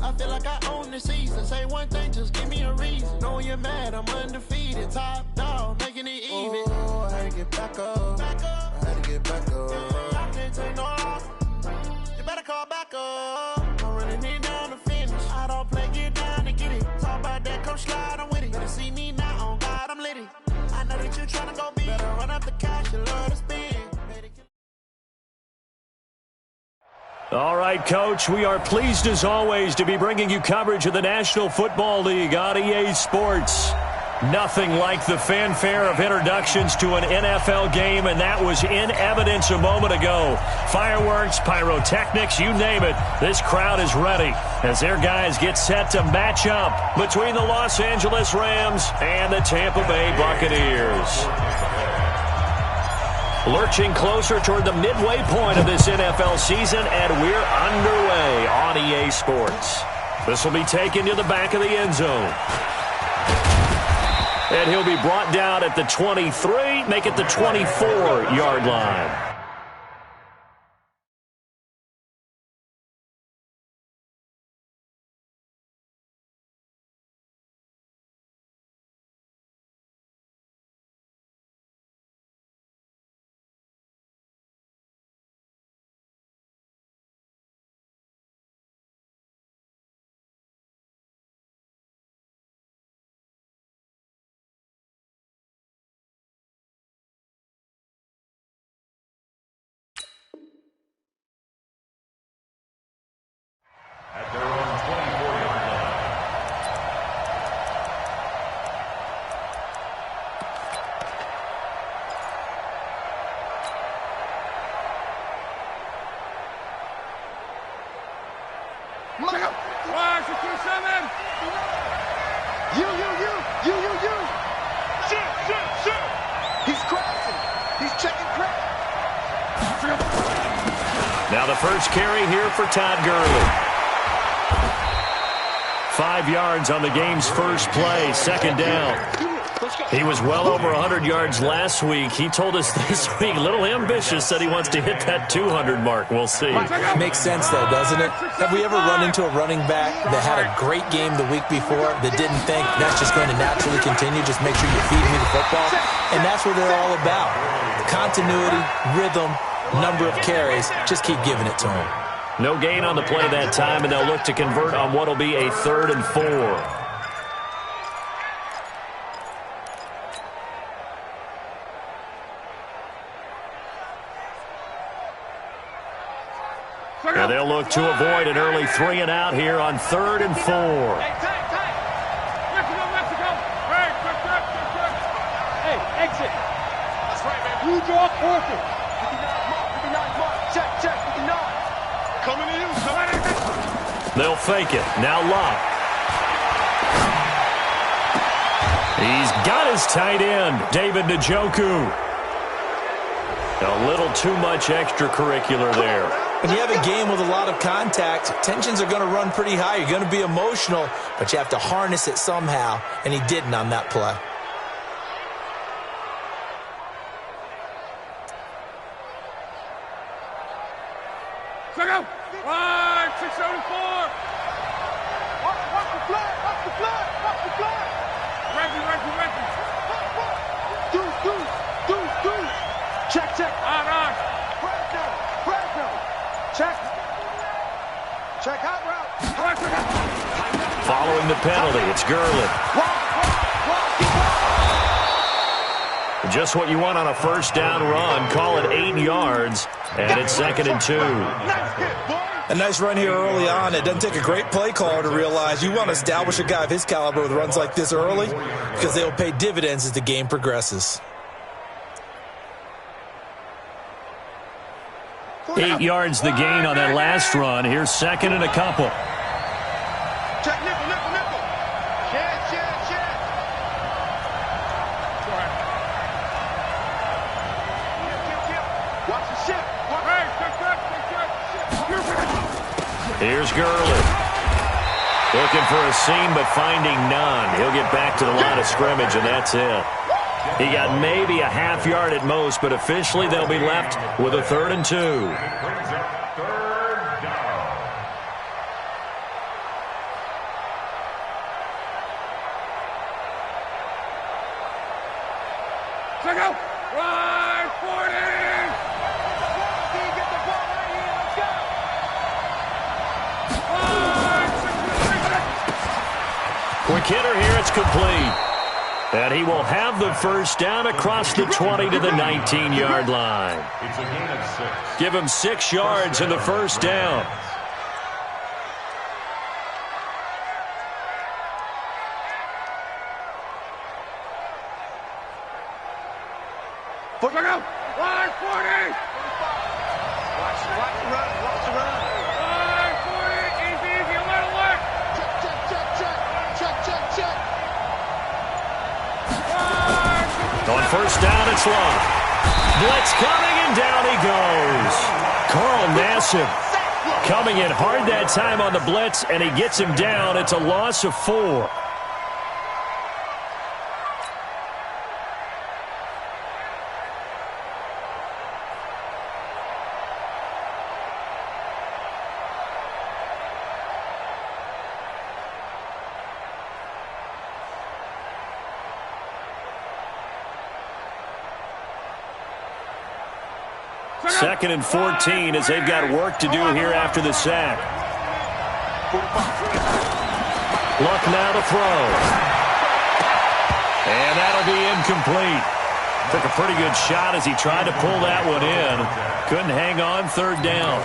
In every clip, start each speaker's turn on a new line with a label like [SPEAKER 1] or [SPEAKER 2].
[SPEAKER 1] I feel like I own the season. Say one thing, just give me a reason. Know you're mad, I'm undefeated. Top dog, making it even. Oh, I had to get back up. I had to get back up. I can't take no loss. You better call back up. I'm running it down to finish. I don't play, get down to get it. Talk about that, come slide, I'm with it. Better see me now, on God, I'm litty. I know that you tryna go big. Better run up the cash, you love to spend.
[SPEAKER 2] All right, Coach, we are pleased as always to be bringing you coverage of the National Football League on EA Sports. Nothing like the fanfare of introductions to an NFL game, and that was in evidence a moment ago. Fireworks, pyrotechnics, you name it. This crowd is ready as their guys get set to match up between the Los Angeles Rams and the Tampa Bay Buccaneers. Lurching closer toward the midway point of this NFL season, and we're underway on EA Sports. This will be taken to the back of the end zone. And he'll be brought down at the 23, make it the 24-yard line.
[SPEAKER 3] At their own 24-yard line.
[SPEAKER 4] Look out! 5, 6, 7. You. Shoot. He's crashing. He's checking crack.
[SPEAKER 2] Now the first carry here for Todd Gurley. 5 yards on the game's first play, second down. He was well over 100 yards last week. He told us this week, a little ambitious, said he wants to hit that 200 mark. We'll see.
[SPEAKER 5] Makes sense, though, doesn't it? Have we ever run into a running back that had a great game the week before that didn't think that's just going to naturally continue? Just make sure you feed me the football. And that's what they're all about. Continuity, rhythm, number of carries. Just keep giving it to him.
[SPEAKER 2] No gain on the play that time, and they'll look to convert on what will be a 3rd and 4. And they'll look to avoid an early 3 and out here on 3rd and 4.
[SPEAKER 4] Mexico. Hey, exit. That's right, man. You draw quarter. 59 mark. Check. 59. Coming to you.
[SPEAKER 2] They'll fake it. Now Locke. He's got his tight end, David Njoku. A little too much extracurricular there.
[SPEAKER 5] When you have a game with a lot of contact, tensions are going to run pretty high. You're going to be emotional, but you have to harness it somehow, and he didn't on that play.
[SPEAKER 4] Check out. 5, 6, 7, 4. Watch the flag. Ready. Do. Check. On. Check out route.
[SPEAKER 2] Following the penalty, it's Gurley. Just what you want on a first down run. Call it 8 yards, and it's 2nd and 2.
[SPEAKER 6] A nice run here early on. It doesn't take a great play caller to realize you want to establish a guy of his caliber with runs like this early because they'll pay dividends as the game progresses.
[SPEAKER 2] 8 yards the gain on that last run. Here's 2nd and a couple.
[SPEAKER 4] Check, nickel. Shit. Watch the shit.
[SPEAKER 2] Here's Gurley. Looking for a seam, but finding none. He'll get back to the line of scrimmage, and that's it. He got maybe a half yard at most, but officially they'll be left with a 3rd and 2.
[SPEAKER 4] Check out. Run 40. Get the ball right here. Let's go.
[SPEAKER 2] Quick hitter here. It's complete. And he will have the first down across the 20 to the 19-yard line.
[SPEAKER 3] It's a gain of 6.
[SPEAKER 2] Give him 6 yards in the first down.
[SPEAKER 4] Look out! Line 40! Watch the run, watch the run. Line 40, easy, a little work. Check.
[SPEAKER 2] On first down, it's long. Blitz coming, and down he goes. Carl Nassib coming in hard that time on the blitz, and he gets him down. It's a loss of 4. Second and 14 as they've got work to do here after the sack. Luck now to throw. And that'll be incomplete. Took a pretty good shot as he tried to pull that one in. Couldn't hang on, third down.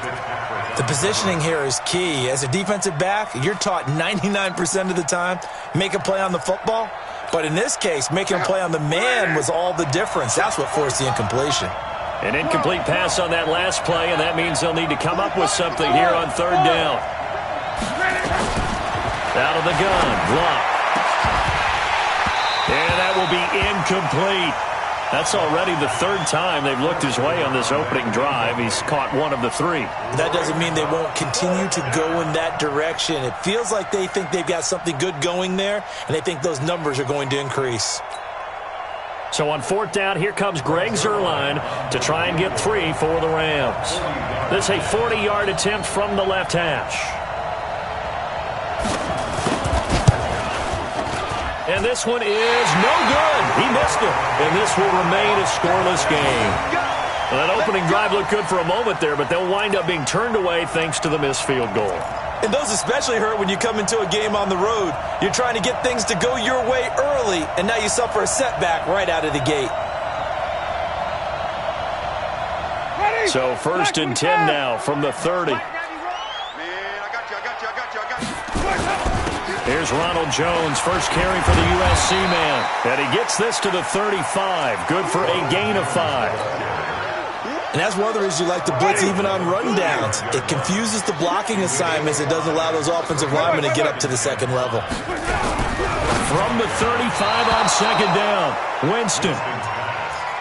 [SPEAKER 5] The positioning here is key. As a defensive back, you're taught 99% of the time, make a play on the football. But in this case, making a play on the man was all the difference. That's what forced the incompletion.
[SPEAKER 2] An incomplete pass on that last play, and that means they'll need to come up with something here on third down. Out of the gun, Luck. And that will be incomplete. That's already the third time they've looked his way on this opening drive. He's caught one of the 3.
[SPEAKER 5] That doesn't mean they won't continue to go in that direction. It feels like they think they've got something good going there, and they think those numbers are going to increase.
[SPEAKER 2] So on fourth down, here comes Greg Zuerlein to try and get 3 for the Rams. This is a 40-yard attempt from the left hash. And this one is no good. He missed it. And this will remain a scoreless game. Well, that opening drive looked good for a moment there, but they'll wind up being turned away thanks to the missed field goal.
[SPEAKER 5] And those especially hurt when you come into a game on the road. You're trying to get things to go your way early, and now you suffer a setback right out of the gate.
[SPEAKER 2] So first and 10 now from the 30. Here's Ronald Jones, first carry for the USC man. And he gets this to the 35. Good for a gain of 5.
[SPEAKER 5] And that's one of the reasons you like to blitz even on rundowns. It confuses the blocking assignments. It doesn't allow those offensive linemen to get up to the second level.
[SPEAKER 2] From the 35 on second down, Winston.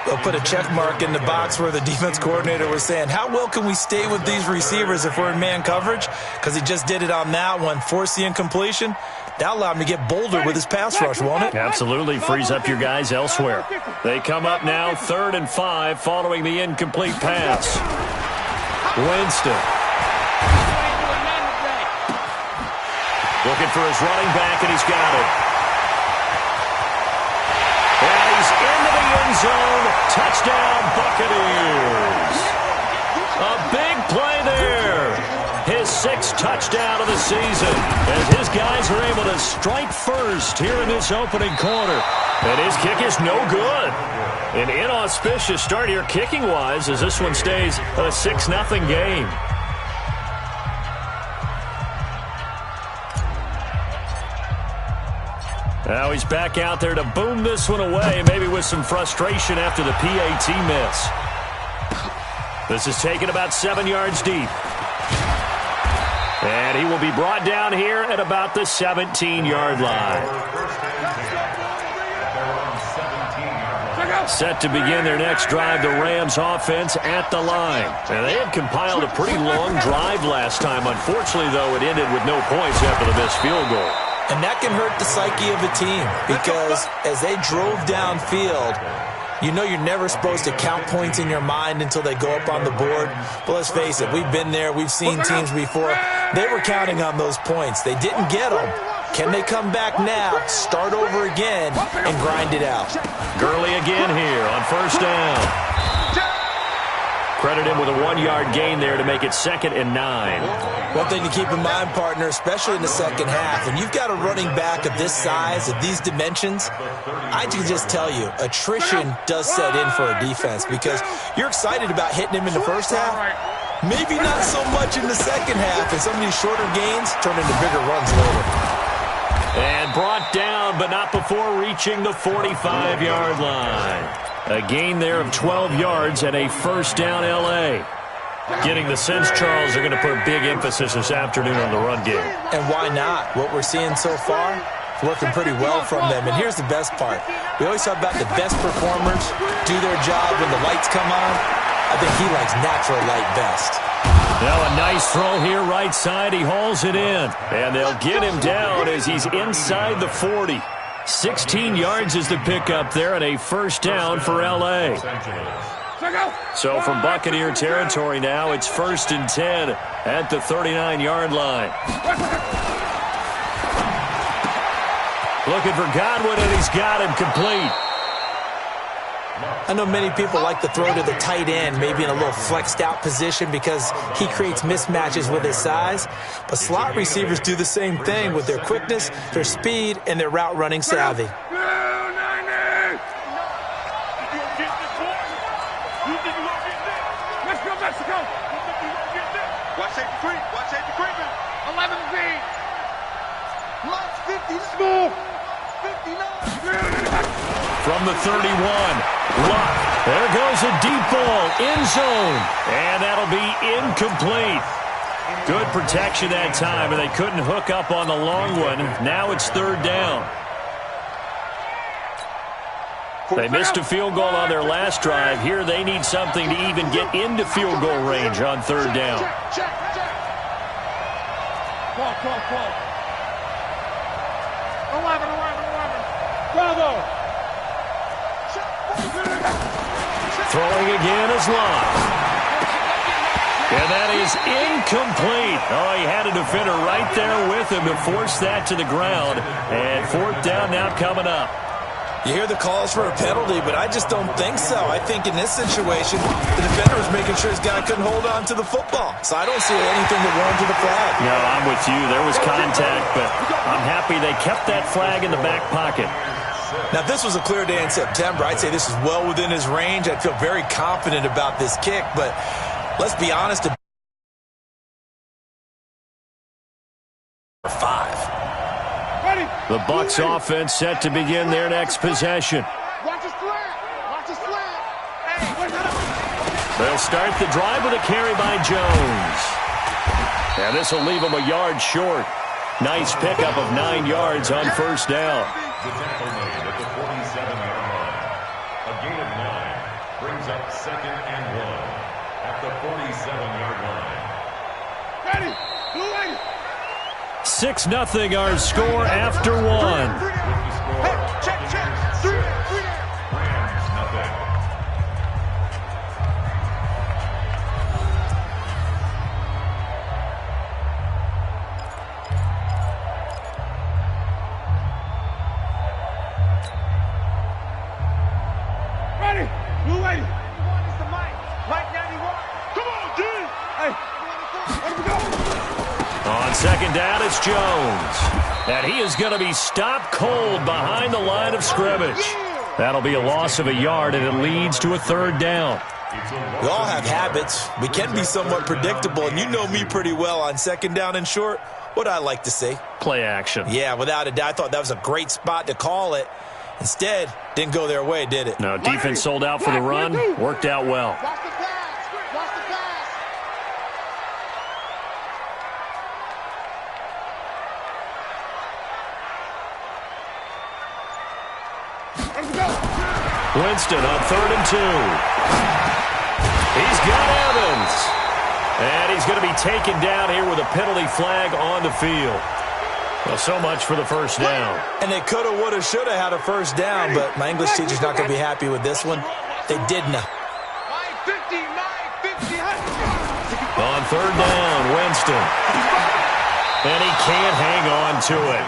[SPEAKER 5] They'll put a check mark in the box where the defense coordinator was saying, how well can we stay with these receivers if we're in man coverage? Because he just did it on that one, forced the incompletion. That'll allow him to get bolder with his pass rush, won't it?
[SPEAKER 2] Absolutely frees up your guys elsewhere. They come up now 3rd and 5 following the incomplete pass. Winston. Looking for his running back, and he's got it. And he's into the end zone. Touchdown, Buccaneers. A big play there. His 6th touchdown of the season as his guys are able to strike first here in this opening quarter. And his kick is no good. An inauspicious start here kicking-wise as this one stays a 6-0 game. Now he's back out there to boom this one away, maybe with some frustration after the PAT miss. This is taken about 7 yards deep. And he will be brought down here at about the 17-yard line. Set to begin their next drive, the Rams offense at the line. And they had compiled a pretty long drive last time. Unfortunately, though, it ended with no points after the missed field goal.
[SPEAKER 5] And that can hurt the psyche of a team because as they drove downfield, you know you're never supposed to count points in your mind until they go up on the board. But let's face it, we've been there. We've seen teams before. They were counting on those points. They didn't get them. Can they come back now, start over again, and grind it out?
[SPEAKER 2] Gurley again here on first down. Credit him with a 1-yard gain there to make it 2nd and 9.
[SPEAKER 5] One thing to keep in mind, partner, especially in the second half, when you've got a running back of this size, of these dimensions, I can just tell you, attrition does set in for a defense because you're excited about hitting him in the first half. Maybe not so much in the second half, and some of these shorter gains turn into bigger runs later.
[SPEAKER 2] And brought down, but not before reaching the 45-yard line. A gain there of 12 yards and a first down L.A. Getting the sense, Charles, are going to put a big emphasis this afternoon on the run game.
[SPEAKER 5] And why not? What we're seeing so far is working pretty well from them. And here's the best part. We always talk about the best performers do their job when the lights come on. I think he likes natural light best.
[SPEAKER 2] Now a nice throw here right side. He hauls it in. And they'll get him down as he's inside the 40. 16 yards is the pickup there and a first down for L.A. So from Buccaneer territory now, it's 1st and 10 at the 39-yard line. Looking for Godwin, and he's got him complete.
[SPEAKER 5] I know many people like to throw to the tight end, maybe in a little flexed out position because he creates mismatches with his size. But slot receivers do the same thing with their quickness, their speed, and their route running savvy.
[SPEAKER 4] Watch safety creep. Watch safety creeping. 11 feet. Lots 50. Smooth. 59.
[SPEAKER 2] From the 31, Luck. There goes a deep ball, end zone, and that'll be incomplete. Good protection that time, and they couldn't hook up on the long one. Now it's 3rd down. They missed a field goal on their last drive. Here they need something to even get into field goal range on 3rd down.
[SPEAKER 4] Check. Call. 11. Bravo.
[SPEAKER 2] Throwing again is Luck. And that is incomplete. Oh, he had a defender right there with him to force that to the ground. And 4th down now coming up.
[SPEAKER 6] You hear the calls for a penalty, but I just don't think so. I think in this situation, the defender was making sure his guy couldn't hold on to the football. So I don't see anything that warranted the flag.
[SPEAKER 2] No, I'm with you. There was contact, but I'm happy they kept that flag in the back pocket.
[SPEAKER 6] Now, if this was a clear day in September, I'd say this is well within his range. I'd feel very confident about this kick, but let's be honest. 5.
[SPEAKER 2] The Bucs offense set to begin their next possession.
[SPEAKER 4] Watch his slant. Hey,
[SPEAKER 2] They'll start the drive with a carry by Jones. And this will leave them a yard short. Nice pickup of 9 yards on first down.
[SPEAKER 3] The tackle made at the 47-yard line. A gain of 9 brings up 2nd and 1 at the 47-yard line.
[SPEAKER 4] ready. Blue lady.
[SPEAKER 2] 6-0 our score after 1.
[SPEAKER 4] Hey, check. 3 there.
[SPEAKER 3] Rams, nothing.
[SPEAKER 4] Ready. Blue lady. 91 is the mic. Mike 91. Come on, D. Hey. Let him go.
[SPEAKER 2] On second down, it's Jones. And he is going to be stopped cold behind the line of scrimmage. That'll be a loss of a yard, and it leads to a 3rd down.
[SPEAKER 6] We all have habits. We can be somewhat predictable, and you know me pretty well on 2nd down and short. What I like to say?
[SPEAKER 2] Play action.
[SPEAKER 6] Yeah, without a doubt. I thought that was a great spot to call it. Instead, didn't go their way, did it?
[SPEAKER 2] No, defense sold out for the run. Worked out well.
[SPEAKER 4] Watch the pass. Watch the pass. Let him go.
[SPEAKER 2] Winston on 3rd and 2. He's got Evans. And he's going to be taken down here with a penalty flag on the field. Well, so much for the first down.
[SPEAKER 6] And they coulda, woulda, shoulda had a first down, but my English teacher's not going to be happy with this one. They didn't.
[SPEAKER 4] 950.
[SPEAKER 2] On 3rd down, Winston. And he can't hang on to it.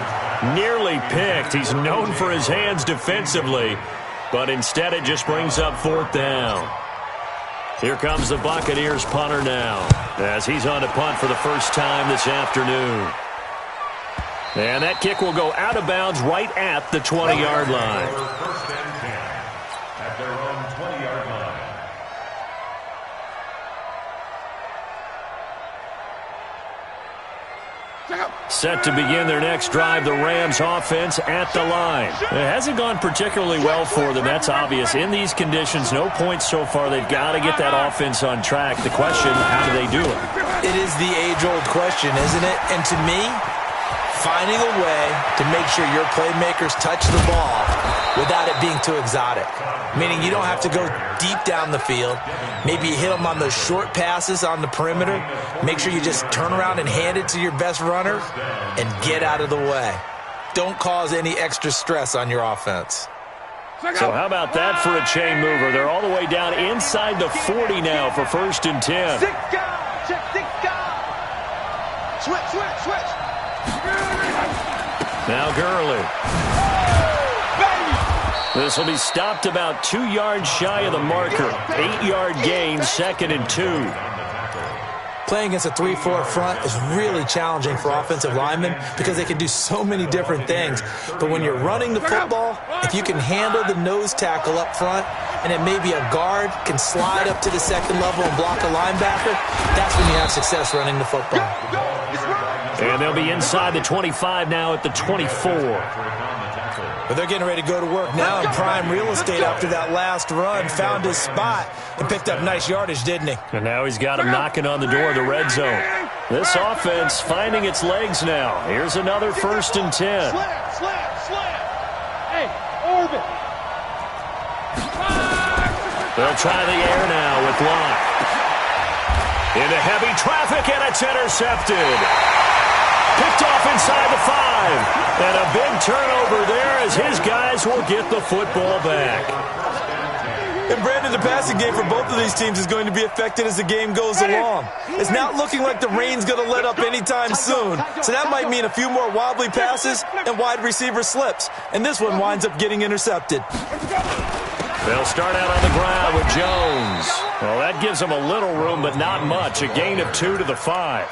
[SPEAKER 2] Nearly picked. He's known for his hands defensively, but instead it just brings up 4th down. Here comes the Buccaneers punter now, as he's on to punt for the first time this afternoon. And that kick will go out of bounds right at the 20-yard line.
[SPEAKER 3] First and 10 at their own 20-yard line.
[SPEAKER 2] Set to begin their next drive, the Rams offense at the line. It hasn't gone particularly well for them, that's obvious. In these conditions, no points so far. They've got to get that offense on track. The question, how do they do it?
[SPEAKER 5] It is the age-old question, isn't it? And to me, finding a way to make sure your playmakers touch the ball without it being too exotic. Meaning you don't have to go deep down the field. Maybe you hit them on those short passes on the perimeter. Make sure you just turn around and hand it to your best runner and get out of the way. Don't cause any extra stress on your offense.
[SPEAKER 2] So how about that for a chain mover? They're all the way down inside the 40 now for 1st and 10.
[SPEAKER 4] Switch.
[SPEAKER 2] Now Gurley. This will be stopped about 2 yards shy of the marker. 8-yard gain, 2nd and 2.
[SPEAKER 5] Playing against a 3-4 front is really challenging for offensive linemen because they can do so many different things. But when you're running the football, if you can handle the nose tackle up front, and then maybe a guard can slide up to the 2nd level and block a linebacker, that's when you have success running the football.
[SPEAKER 2] And they'll be inside the 25 now at the 24.
[SPEAKER 6] But they're getting ready to go to work now in prime real estate after that last run. Found his spot and picked up nice yardage, didn't he?
[SPEAKER 2] And now he's got him knocking on the door of the red zone. This offense finding its legs now. Here's another 1st and 10.
[SPEAKER 4] Slant. Hey, orbit.
[SPEAKER 2] They'll try the air now with Locke. Into heavy traffic, and it's intercepted. Picked off inside the 5. And a big turnover there as his guys will get the football back.
[SPEAKER 6] And Brandon, the passing game for both of these teams is going to be affected as the game goes along. It's not looking like the rain's going to let up anytime soon. So that might mean a few more wobbly passes and wide receiver slips. And this one winds up getting intercepted.
[SPEAKER 2] They'll start out on the ground with Jones. Well, that gives them a little room, but not much. A gain of 2 to the 5.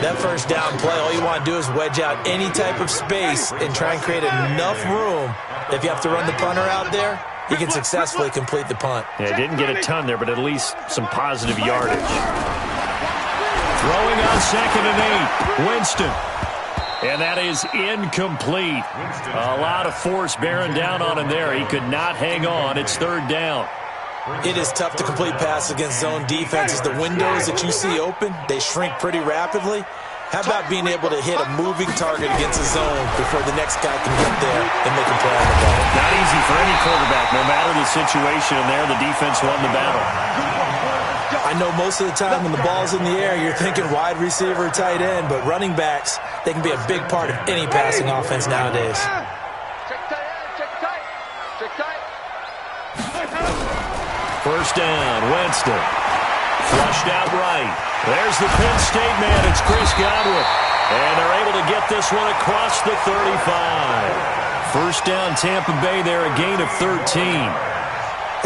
[SPEAKER 5] That first down play, all you want to do is wedge out any type of space and try and create enough room. If you have to run the punter out there, he can successfully complete the punt.
[SPEAKER 2] Yeah, didn't get a ton there, but at least some positive yardage. Throwing on 2nd and 8, Winston. And that is incomplete. A lot of force bearing down on him there. He could not hang on. It's 3rd down.
[SPEAKER 5] It is tough to complete passes against zone defenses. The windows that you see open, they shrink pretty rapidly. How about being able to hit a moving target against a zone before the next guy can get there and make a play on the ball?
[SPEAKER 2] Not easy for any quarterback, no matter the situation. And there, the defense won the battle.
[SPEAKER 5] I know most of the time when the ball's in the air, you're thinking wide receiver, tight end, but running backs, they can be a big part of any passing offense nowadays.
[SPEAKER 2] First down, Winston. Flushed out right. There's the Penn State man. It's Chris Godwin. And they're able to get this one across the 35. First down, Tampa Bay there, a gain of 13.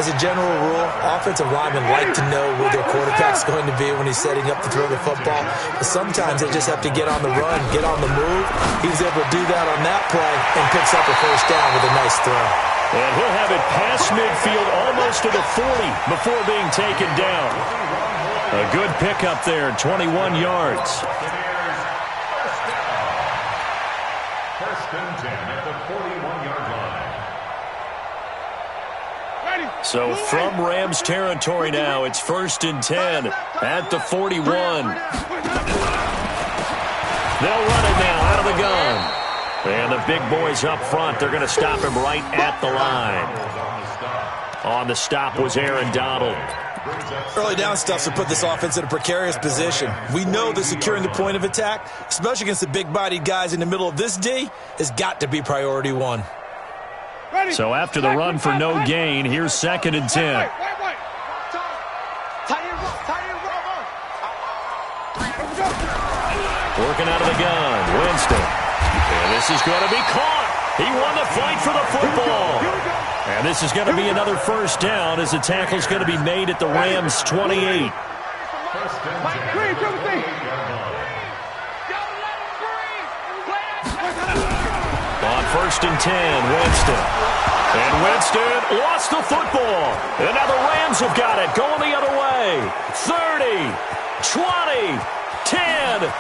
[SPEAKER 5] As a general rule, offensive linemen like to know where their quarterback's going to be when he's setting up to throw the football. But sometimes they just have to get on the run, get on the move. He was able to do that on that play and picks up a first down with a nice throw.
[SPEAKER 2] And he'll have it past midfield almost to the 40 before being taken down. A good pickup there, 21 yards.
[SPEAKER 3] First and 10 at the 41-yard line.
[SPEAKER 2] So from Rams territory now, it's 1st and 10 at the 41. They'll run it now out of the gun. And the big boys up front, they're going to stop him right at the line. On the stop was Aaron Donald.
[SPEAKER 6] Early down stuff to put this offense in a precarious position. We know that securing the point of attack, especially against the big-bodied guys in the middle of this D, has got to be priority 1.
[SPEAKER 2] So after the run for no gain, here's 2nd and 10. Working out of the gun, Winston. And This is going to be caught. He won the fight for the football. And this is going to be another first down as the tackle's going to be made at the Rams' 28. On 1st and 10, Winston. And Winston lost the football. And now the Rams have got it. Going the other way. 30, 20, 10.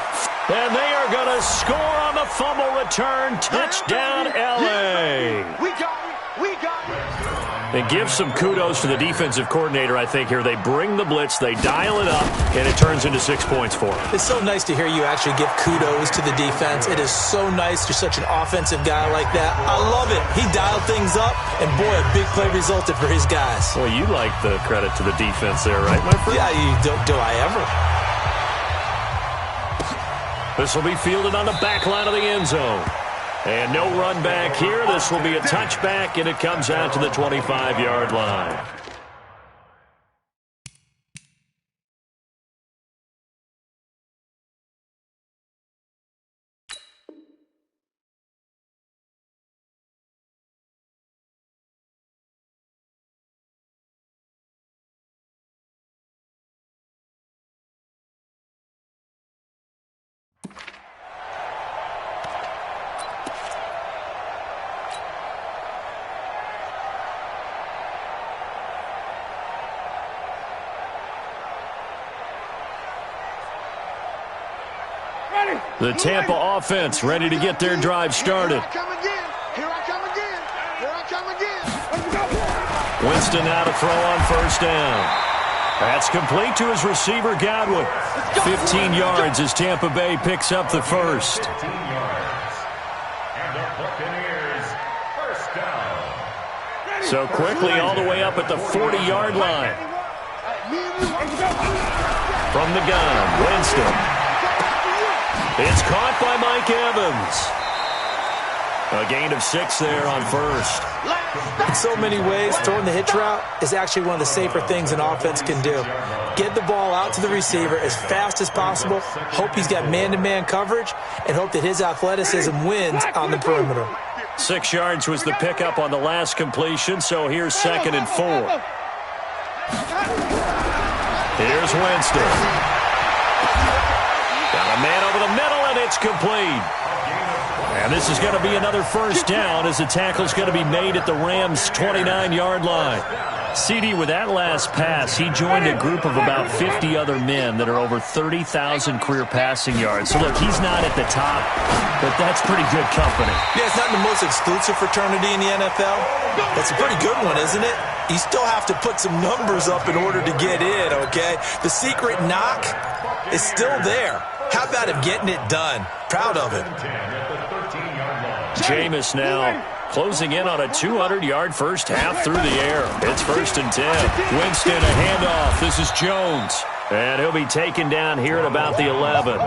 [SPEAKER 2] And they are going to score on the fumble return. Touchdown, L.A.
[SPEAKER 4] We got it. We got it.
[SPEAKER 2] And give some kudos to the defensive coordinator, I think, here. They bring the blitz, they dial it up, and it turns into 6 points for them.
[SPEAKER 5] It's so nice to hear you actually give kudos to the defense. It is so nice. You're such an offensive guy like that. I love it. He dialed things up, and boy, a big play resulted for his guys.
[SPEAKER 2] Well, you like the credit to the defense there, right, my friend?
[SPEAKER 5] Yeah, do I ever?
[SPEAKER 2] This will be fielded on the back line of the end zone. And no run back here. This will be a touchback, and it comes out to the 25-yard line. The Tampa offense ready to get their drive started. Winston now to throw on first down. That's complete to his receiver, Godwin. 15 yards as Tampa Bay picks up the first.
[SPEAKER 3] 15 yards. And the Buccaneers, first down.
[SPEAKER 2] So quickly all the way up at the 40-yard line. From the gun, Winston. It's caught by Mike Evans. A gain of 6 there on first.
[SPEAKER 5] In so many ways, throwing the hitch route is actually one of the safer things an offense can do. Get the ball out to the receiver as fast as possible, hope he's got man-to-man coverage, and hope that his athleticism wins on the perimeter.
[SPEAKER 2] 6 yards was the pickup on the last completion, so here's 2nd and 4. Here's Winston. Got a man over the middle, and it's complete. And this is going to be another first down as the tackle's going to be made at the Rams' 29-yard line. CD, with that last pass, he joined a group of about 50 other men that are over 30,000 career passing yards. So, look, he's not at the top, but that's pretty good company.
[SPEAKER 5] Yeah, it's not the most exclusive fraternity in the NFL. That's a pretty good one, isn't it? You still have to put some numbers up in order to get in, okay? The secret knock is still there. How about him getting it done? Proud of it.
[SPEAKER 2] Jameis now closing in on a 200-yard first half through the air. It's 1st and 10. Winston, a handoff. This is Jones. And he'll be taken down here at about the 11.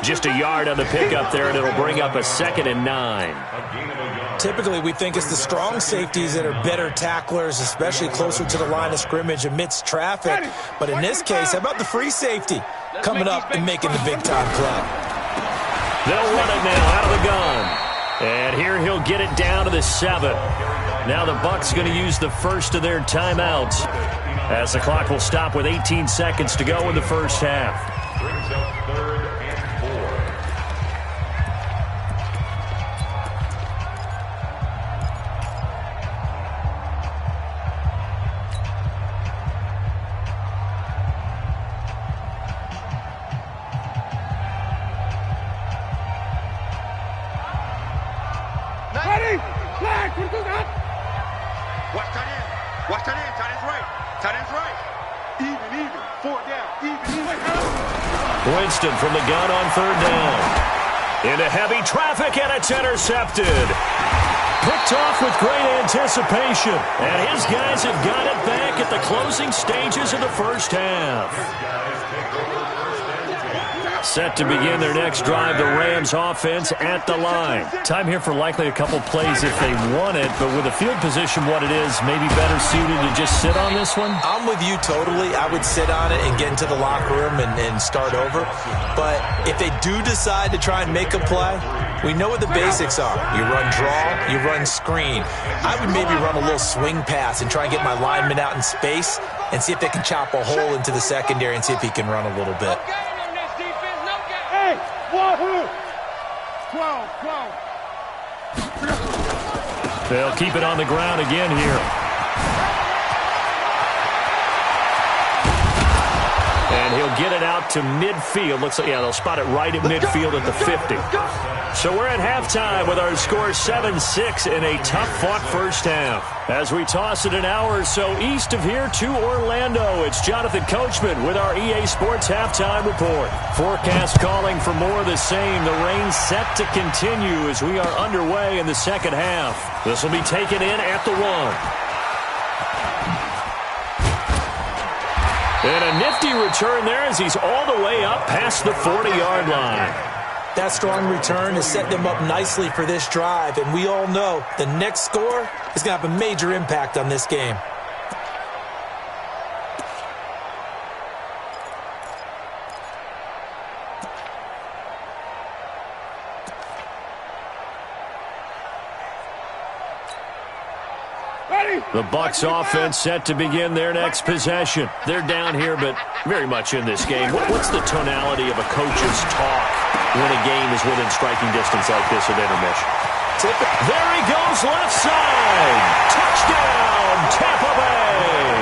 [SPEAKER 2] Just a yard on the pickup there, and it'll bring up a 2nd and 9.
[SPEAKER 5] Typically, we think it's the strong safeties that are better tacklers, especially closer to the line of scrimmage amidst traffic. But in this case, how about the free safety coming up and making the big-time play?
[SPEAKER 2] They'll run it now out of the gun. And here he'll get it down to the 7. Now the Bucs going to use the first of their timeouts as the clock will stop with 18 seconds to go in the first half.
[SPEAKER 3] Brings up 3rd and 4.
[SPEAKER 4] Watch that in. Tight end's right. Tight end's right. Even. 4 down. Even.
[SPEAKER 2] Winston from the gun on 3rd down. Into heavy traffic, and it's intercepted. Picked off with great anticipation. And his guys have got it back at the closing stages of the first half. Set to begin their next drive, the Rams offense at the line. Time here for likely a couple plays if they want it, but with the field position what it is, maybe better suited to just sit on this one?
[SPEAKER 5] I'm with you totally. I would sit on it and get into the locker room and start over. But if they do decide to try and make a play, We know what the basics are. You run draw, you run screen. I would maybe run a little swing pass and try and get my lineman out in space and see if they can chop a hole into the secondary and see if he can run a little bit.
[SPEAKER 4] Hey, wahoo! 12.
[SPEAKER 2] They'll keep it on the ground again here. And he'll get it out to midfield. Looks like, yeah, they'll spot it right at midfield at the 50. So we're at halftime with our score 7-6 in a tough-fought first half. As we toss it an hour or so east of here to Orlando, it's Jonathan Coachman with our EA Sports Halftime Report. Forecast calling for more of the same. The rain set to continue as we are underway in the second half. This will be taken in at the 1. And a nifty return there as he's all the way up past the 40-yard line.
[SPEAKER 5] That strong return has set them up nicely for this drive, and we all know the next score is going to have a major impact on this game.
[SPEAKER 2] The Bucs offense set to begin their next possession. They're down here, but very much in this game. What's the tonality of a coach's talk when a game is within striking distance like this at intermission? There he goes, left side. Touchdown, Tampa Bay.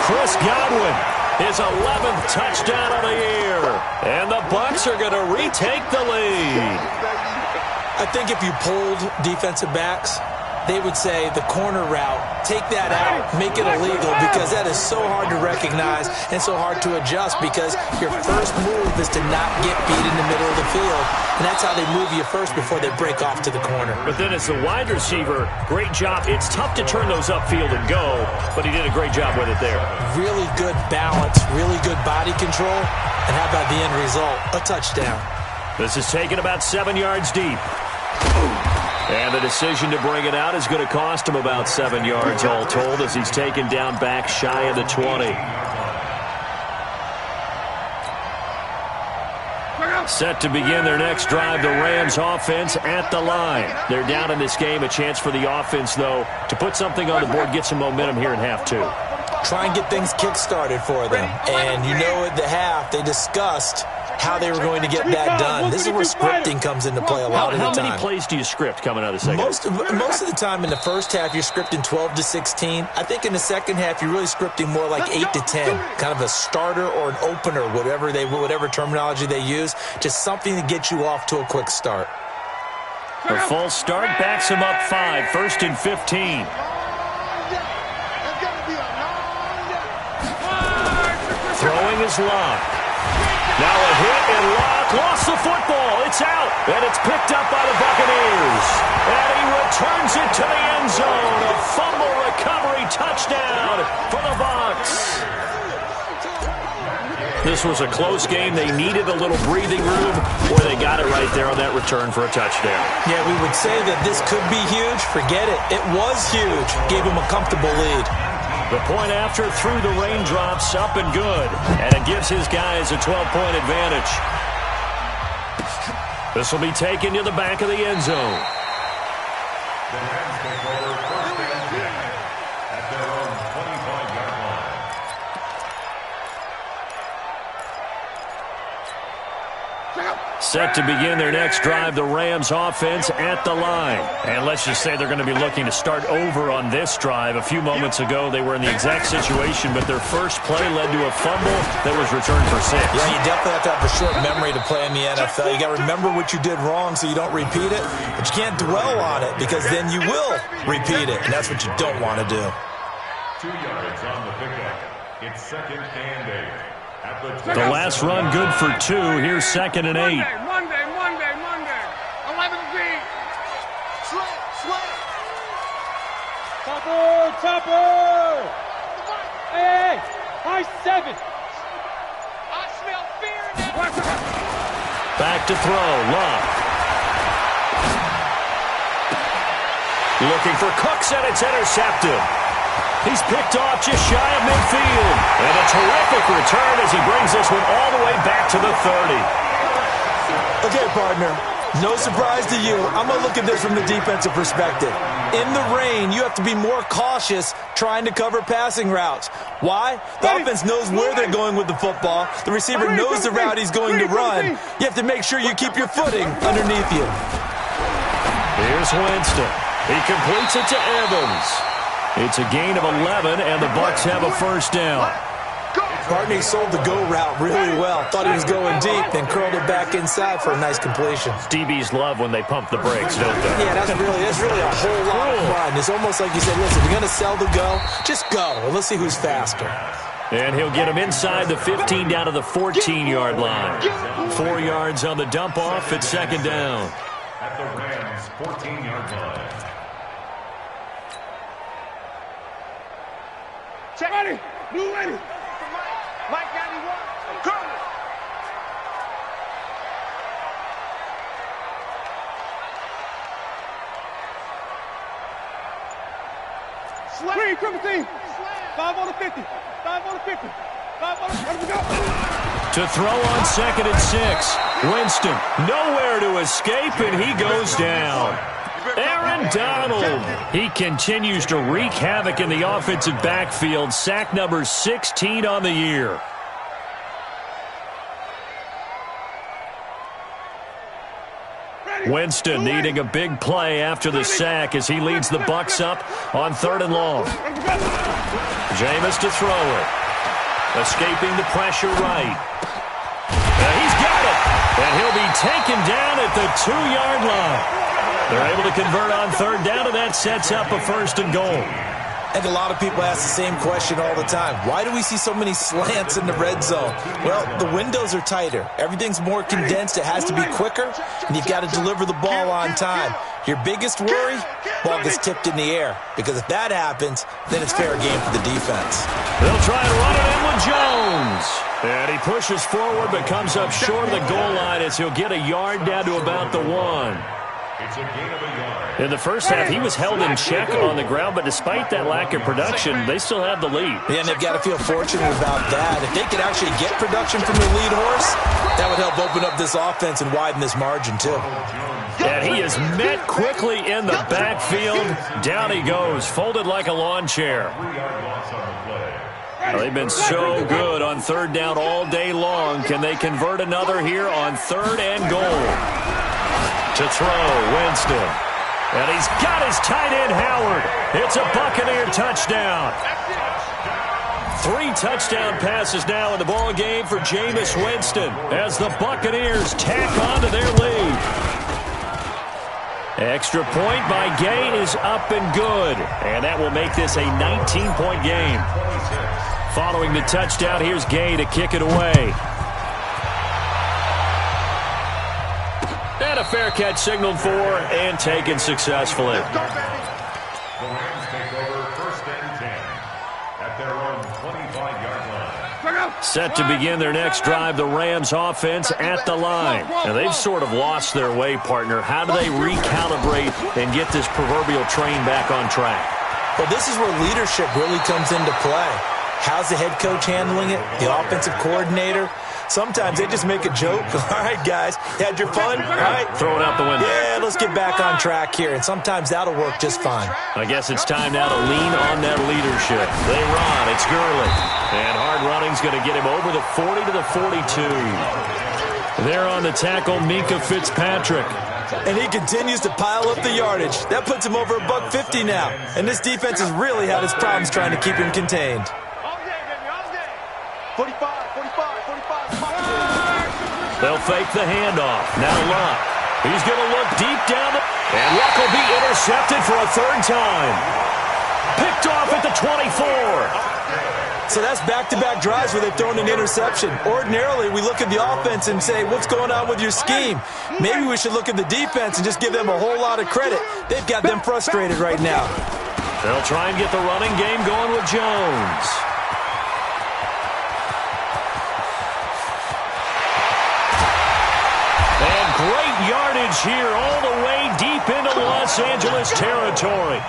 [SPEAKER 2] Chris Godwin, his 11th touchdown of the year. And the Bucs are going to retake the lead.
[SPEAKER 5] I think if you polled defensive backs, they would say the corner route, take that out, make it illegal, because that is so hard to recognize and so hard to adjust, because your first move is to not get beat in the middle of the field, and that's how they move you first before they break off to the corner.
[SPEAKER 2] But then as the wide receiver, great job. It's tough to turn those upfield and go, but he did a great job with it there.
[SPEAKER 5] Really good balance, really good body control, and how about the end result? A touchdown.
[SPEAKER 2] This is taken about 7 yards deep. And the decision to bring it out is going to cost him about 7 yards all told as he's taken down back shy of the 20. Set to begin their next drive, the Rams offense at the line. They're down in this game. A chance for the offense, though, to put something on the board, get some momentum here in half 2.
[SPEAKER 5] Try and get things kick-started for them. And you know at the half, they discussed how they were going to get that done. This is where scripting comes into play a lot of the time.
[SPEAKER 2] How many plays do you script coming out of the second half?
[SPEAKER 5] Most of the time in the first half, you're scripting 12 to 16. I think in the second half, you're really scripting more like 8 to 10. Kind of a starter or an opener, whatever terminology they use. Just something to get you off to a quick start.
[SPEAKER 2] A false start backs him up 5, 1st and 15. Throwing is locked. Now a hit and Locke lost the football. It's out, and it's picked up by the Buccaneers. And he returns it to the end zone. A fumble recovery touchdown for the Bucs. This was a close game. They needed a little breathing room, or they got it right there on that return for a touchdown.
[SPEAKER 5] Yeah, we would say that this could be huge. Forget it. It was huge. Gave him a comfortable lead.
[SPEAKER 2] The point after through the raindrops, up and good. And it gives his guys a 12-point advantage. This will be taken to the back of the end zone.
[SPEAKER 3] The Rams take over 1st and 10 at their own 25-yard line.
[SPEAKER 2] Set to begin their next drive, the Rams offense at the line. And let's just say they're going to be looking to start over on this drive. A few moments ago, they were in the exact situation, but their first play led to a fumble that was returned for 6.
[SPEAKER 5] Yeah, you definitely have to have a short memory to play in the NFL. You got to remember what you did wrong so you don't repeat it, but you can't dwell on it because then you will repeat it, and that's what you don't want to do.
[SPEAKER 3] 2 yards on the pickup. It's 2nd and 8.
[SPEAKER 2] The last run good for 2. Here's 2nd and 8.
[SPEAKER 4] Monday. 11 feet. Slant. Topper. Hey, high 7. I smell fear in that.
[SPEAKER 2] Back to throw. Love. Looking for Cooks, and it's intercepted. He's picked off just shy of midfield. And a terrific return as he brings this one all the way back to the 30.
[SPEAKER 5] Okay, partner,
[SPEAKER 6] No surprise to you. I'm going to look at this from the defensive perspective. In the rain, you have to be more cautious trying to cover passing routes. Why? The offense knows where they're going with the football. The receiver knows the route he's going to run. You have to make sure you keep your footing underneath you.
[SPEAKER 2] Here's Winston. He completes it to Evans. It's a gain of 11, and the Bucs have a first down.
[SPEAKER 5] Partner sold the go route really well. Thought he was going deep, then curled it back inside for a nice completion.
[SPEAKER 2] DBs love when they pump the brakes, don't they?
[SPEAKER 5] Yeah, that's really a whole lot of fun. It's almost like you said, listen, if you're going to sell the go, just go, and let's see who's faster.
[SPEAKER 2] And he'll get him inside the 15 down to the 14-yard line. 4 yards on the dump-off at second down.
[SPEAKER 3] At the Rams' 14-yard line.
[SPEAKER 4] Check ready. Blue ready. Mike 91. Come. Green, triple team. 5 on the 50. 5 on the 50. 5 on the 50. Let me go.
[SPEAKER 2] To throw on second and 6. Winston nowhere to escape, and he goes down. Aaron Donald. He continues to wreak havoc in the offensive backfield. Sack number 16 on the year. Winston needing a big play after the sack as he leads the Bucs up on 3rd and long. Jameis to throw it. Escaping the pressure right. He's got it. And he'll be taken down at the 2-yard line. They're able to convert on 3rd down, and that sets up a 1st and goal.
[SPEAKER 5] And a lot of people ask the same question all the time. Why do we see so many slants in the red zone? Well, the windows are tighter. Everything's more condensed. It has to be quicker, and you've got to deliver the ball on time. Your biggest worry? Ball gets tipped in the air. Because if that happens, then it's fair game for the defense.
[SPEAKER 2] They'll try and run it in with Jones. And he pushes forward but comes up short of the goal line as he'll get a yard down to about the 1.
[SPEAKER 3] It's a gain of a yard.
[SPEAKER 2] In the first half, he was held in check on the ground, but despite that lack of production, they still have the lead.
[SPEAKER 5] Yeah, and they've got to feel fortunate about that. If they could actually get production from their lead horse, that would help open up this offense and widen this margin, too.
[SPEAKER 2] And he is met quickly in the backfield. Down he goes, folded like a lawn chair.
[SPEAKER 3] 3-yard loss on the play.
[SPEAKER 2] Well, they've been so good on 3rd down all day long. Can they convert another here on 3rd and goal? To throw, Winston. And he's got his tight end, Howard. It's a Buccaneer touchdown. 3 touchdown passes now in the ball game for Jameis Winston as the Buccaneers tack on to their lead. Extra point by Gay is up and good. And that will make this a 19-point game. Following the touchdown, here's Gay to kick it away. And a fair catch signaled for and taken successfully.
[SPEAKER 3] The Rams take over 1st and 10 at their own 25-yard line.
[SPEAKER 2] Set to begin their next drive, the Rams offense at the line. Now, they've sort of lost their way, partner. How do they recalibrate and get this proverbial train back on track?
[SPEAKER 5] Well, this is where leadership really comes into play. How's the head coach handling it? The offensive coordinator? Sometimes they just make a joke. All right, guys, had your fun? All right.
[SPEAKER 2] Throw it out the window.
[SPEAKER 5] Yeah, let's get back on track here. And sometimes that'll work just fine.
[SPEAKER 2] I guess it's time now to lean on that leadership. They run. It's Gurley. And hard running's going to get him over the 40 to the 42. There on the tackle, Minkah Fitzpatrick.
[SPEAKER 6] And he continues to pile up the yardage. That puts him over $150 now. And this defense has really had its problems trying to keep him contained.
[SPEAKER 4] 45.
[SPEAKER 2] They'll fake the handoff. Now Luck. He's going to look deep down. And Luck will be intercepted for a 3rd time. Picked off at the 24.
[SPEAKER 6] So that's back-to-back drives where they've thrown an interception. Ordinarily, we look at the offense and say, what's going on with your scheme? Maybe we should look at the defense and just give them a whole lot of credit. They've got them frustrated right now.
[SPEAKER 2] They'll try and get the running game going with Jones. Great yardage here all the way deep into Los Angeles territory.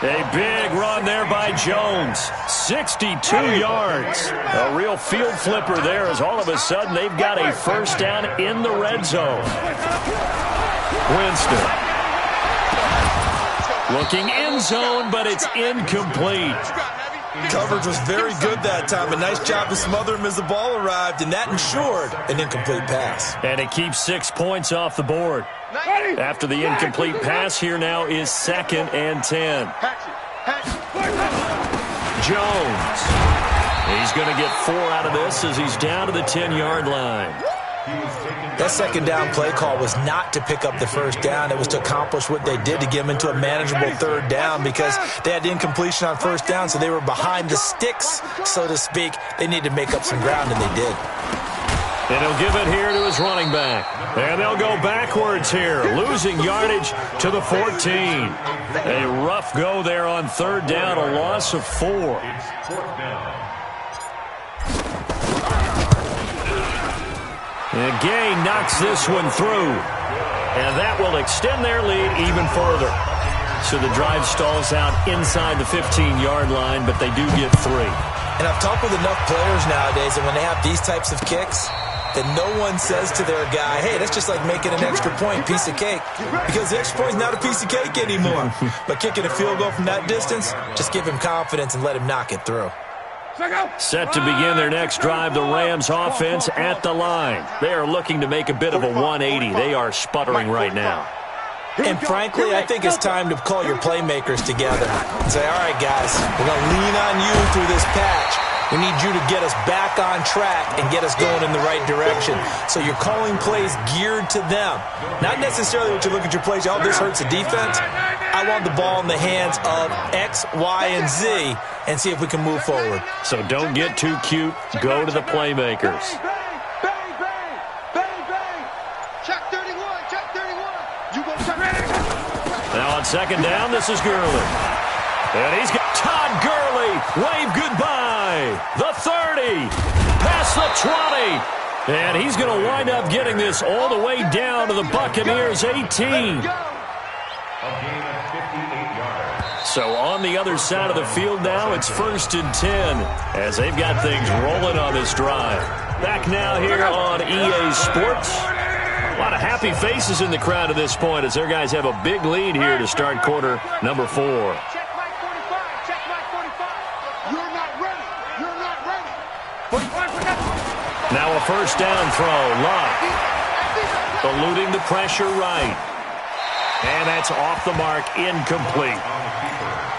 [SPEAKER 2] A big run there by Jones. 62 yards. A real field flipper there as all of a sudden they've got a first down in the red zone. Winston. Looking end zone, but it's incomplete.
[SPEAKER 6] Coverage was very good that time. A nice job to smother him as the ball arrived, and that ensured an incomplete pass.
[SPEAKER 2] And it keeps 6 points off the board. After the incomplete pass, here now is 2nd and 10. Jones. He's going to get 4 out of this as he's down to the 10-yard line.
[SPEAKER 5] That second down play call was not to pick up the first down. It was to accomplish what they did to get them into a manageable third down because they had incompletion on first down, so they were behind the sticks, so to speak. They needed to make up some ground, and they did.
[SPEAKER 2] And he'll give it here to his running back. And they'll go backwards here, losing yardage to the 14. A rough go there on third down, a loss of 4. And Gay knocks this one through. And that will extend their lead even further. So the drive stalls out inside the 15-yard line, but they do get 3.
[SPEAKER 5] And I've talked with enough players nowadays that when they have these types of kicks, that no one says to their guy, hey, that's just like making an extra point, piece of cake. Because the extra point is not a piece of cake anymore. But kicking a field goal from that distance, just give him confidence and let him knock it through.
[SPEAKER 2] Set to begin their next drive, the Rams offense at the line. They are looking to make a bit of a 180. They are sputtering right now.
[SPEAKER 5] And frankly, I think it's time to call your playmakers together and say, all right, guys, we're going to lean on you through this patch. We need you to get us back on track and get us going in the right direction. So you're calling plays geared to them. Not necessarily what you look at your plays, oh, this hurts the defense. I want the ball in the hands of X, Y, and Z and see if we can move forward.
[SPEAKER 2] So don't get too cute. Go to the playmakers.
[SPEAKER 4] Check 31, check 31. You go check.
[SPEAKER 2] Now on second down, this is Gurley. And he's got Todd Gurley. Wave goodbye. The 30. Past the 20. And he's going to wind up getting this all the way down to the Buccaneers' 18. So on the other side of the field now, it's 1st and 10 as they've got things rolling on this drive. Back now here on EA Sports. A lot of happy faces in the crowd at this point as their guys have a big lead here to start quarter number 4.
[SPEAKER 4] Check my 45, check my 45. You're not ready, you're not ready. 45.
[SPEAKER 2] Now a first down throw. Locke eluding the pressure right. And that's off the mark, incomplete.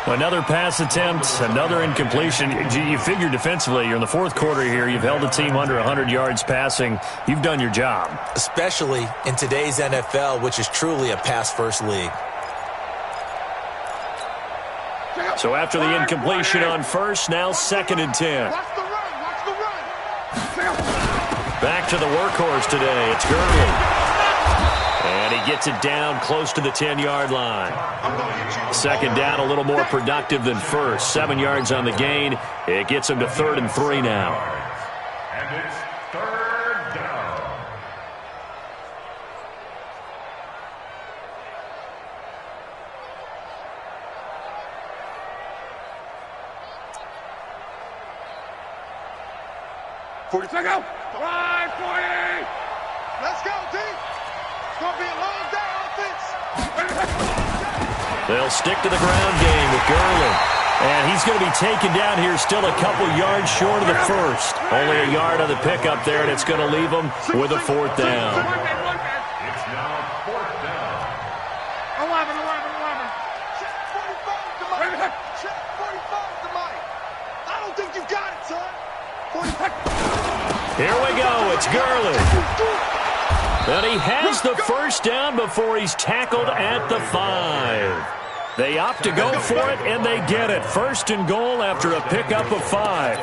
[SPEAKER 2] Another pass attempt, another incompletion. You figure defensively, you're in the 4th quarter here. You've held a team under 100 yards passing. You've done your job.
[SPEAKER 5] Especially in today's NFL, which is truly a pass-first league.
[SPEAKER 2] So after the incompletion on first, now 2nd and 10.
[SPEAKER 4] Watch the run, watch the run.
[SPEAKER 2] Back to the workhorse today. It's Gurley. And he gets it down close to the 10-yard line. Second down, a little more productive than first. 7 yards on the gain. It gets him to 3rd and 3 now.
[SPEAKER 3] And it's 3rd down.
[SPEAKER 4] Go. 5-40. Let's go, D. It's going to be a long day offense.
[SPEAKER 2] They'll stick to the ground game with Gurley. And he's going to be taken down here still a couple yards short of the first. Only a yard on the pickup there, and it's going to leave him with a 4th down.
[SPEAKER 3] It's now 4th down.
[SPEAKER 4] 11. Check 45 to Mike. Check 45 to Mike. I don't think you got it, son. 45.
[SPEAKER 2] Here we go. It's Gurley. And he has the first down before he's tackled at the 5. They opt to go for it, and they get it. 1st and goal after a pickup of 5.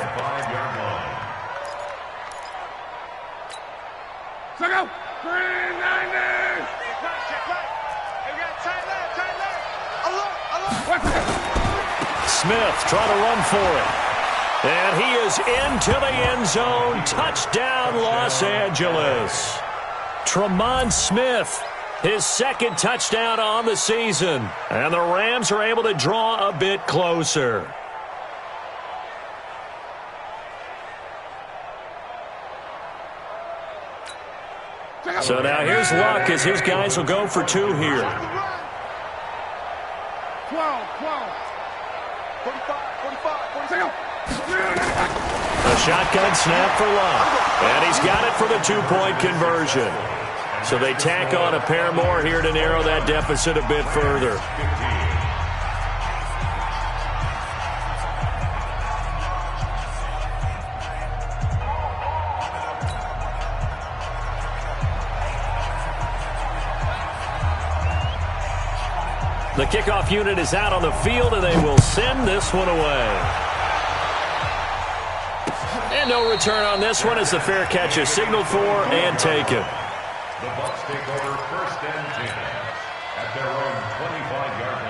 [SPEAKER 4] So go. 390.
[SPEAKER 2] Smith trying to run for it. And he is into the end zone. Touchdown, Los Angeles. Tremont Smith, his second touchdown on the season. And the Rams are able to draw a bit closer. So now here's Luck as his guys will go for 2 here.
[SPEAKER 4] 12, 45, 46.
[SPEAKER 2] A shotgun snap for Luck. And he's got it for the 2-point conversion. So they tack on a pair more here to narrow that deficit a bit further. The kickoff unit is out on the field, and they will send this one away. And no return on this one as the fair catch is signaled for and taken.
[SPEAKER 3] The Bucs take over 1st and 10 at their own 25-yard